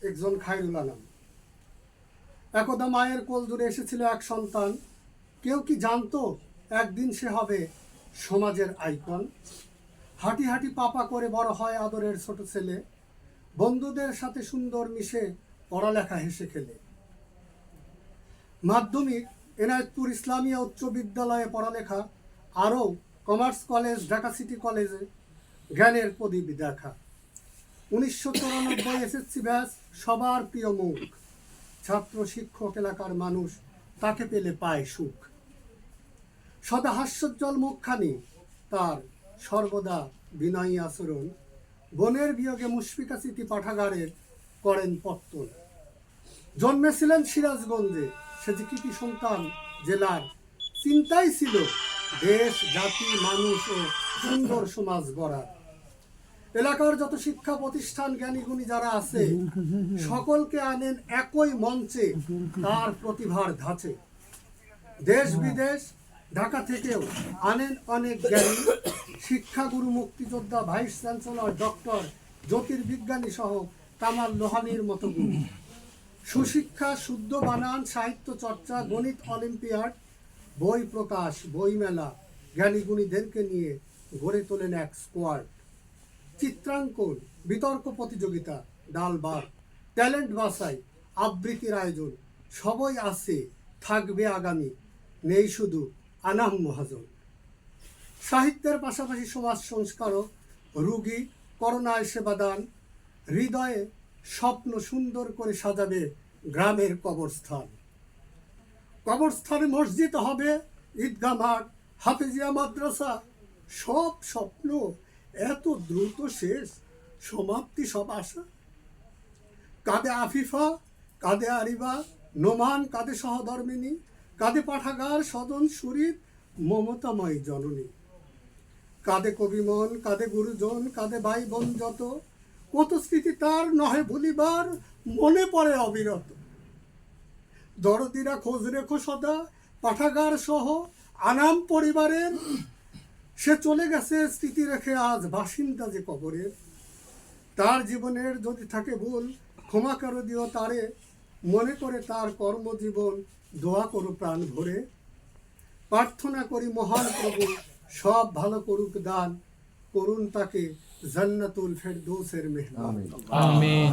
একজন খায়রুল আনাম। একদা মায়ের কোল জুড়ে এসেছিল এক সন্তান। কেউ কি জানতো একদিন সে হবে সমাজের আইকন? হাঁটি হাঁটি পাপা করে বড় হয় আদরের ছোট ছেলে, বন্ধুদের সাথে সুন্দর মিশে পড়ালেখা হেসে খেলে। মাধ্যমিক এনায়েতপুর ইসলামিয়া উচ্চ বিদ্যালয়ে পড়ালেখা, আরও কমার্স কলেজ, ঢাকা সিটি কলেজে জ্ঞানের প্রদীপ দেখা। 1994 এসএসসি ব্যাচ, সবার প্রিয় মুখ, ছাত্র শিক্ষক এলাকার মানুষ তাকে পেলে পায় সুখ। সদা হাস্যোজ্জ্বল মুখখানি তার, সর্বদা বিনয়ী আচরণ, বোনের বিয়োগে মুশফিকা স্মৃতি পাঠাগারের করেন পত্তন। জন্মেছিলেন সিরাজগঞ্জে, সে যে কৃতি সন্তান জেলার, চিন্তাই ছিল দেশ, জাতি, মানুষ ও সুন্দর সমাজ গড়ার। এলাকার যত শিক্ষা প্রতিষ্ঠান, জ্ঞানীগুণী যারা আছে, সকলকে আনেন একই মঞ্চে তার প্রতিভার ধাঁচে। দেশ বিদেশ, ঢাকা থেকেও আনেন অনেক জ্ঞানী, শিক্ষাগুরু, মুক্তিযোদ্ধা, ভাইস চ্যান্সেলর, ডক্টর, জ্যোতির্বিজ্ঞানী সহ কামাল লোহানীর মতো গুণী। সুশিক্ষা, শুদ্ধ বানান, সাহিত্য চর্চা, গণিত অলিম্পিয়াড, বই প্রকাশ, বইমেলা, জ্ঞানীগুণীদেরকে নিয়ে গড়ে তোলেন এক স্কোয়াড। চিত্রাঙ্কন, বিতর্ক প্রতিযোগিতা, ডালবার, ট্যালেন্ট বাছাই, আবৃত্তির আয়োজন, সবই আছে, থাকবে আগামী, নেই শুধু আনাম মহাজন। সাহিত্যের পাশাপাশি সমাজ সংস্কারক, রুগী, করোনায় সেবাদান, হৃদয়ে স্বপ্ন সুন্দর করে সাজাবে গ্রামের কবরস্থান। কবরস্থানে মসজিদ হবে, ঈদগাহ মাঠ, হাফেজিয়া মাদ্রাসা, সব স্বপ্ন এত দ্রুত শেষ, সমাপ্তি সব আশা। কাঁদে আফিফা, কাঁদে আরিবা, নোমান, কাঁদে সহধর্মিনী, কাঁদে পাঠাগার, স্বজন সুরিত, মমতাময় জননী। কাঁদে কবিমন, কাঁদে গুরুজন, কাঁদে ভাই বোন যত, কত স্মৃতি তার নহে ভুলিবার, মনে পড়ে অবিরত। দরদিরা খোঁজ রেখো সদা, পাঠাগার সহ আনাম পরিবারের, সে চলে গেছে স্মৃতি রেখে আজ বাসিন্দা যে কবরের। তার জীবনের যদি থাকে ভুল, ক্ষমা করে দিও তারে, মনে করে তার কর্মজীবন, দোয়া করো প্রাণ ভরে। প্রার্থনা করি মহান প্রভু সব ভালো করুক দান, করুন তাকে জান্নাতুল ফেরদৌসের মেহমান। আমিন।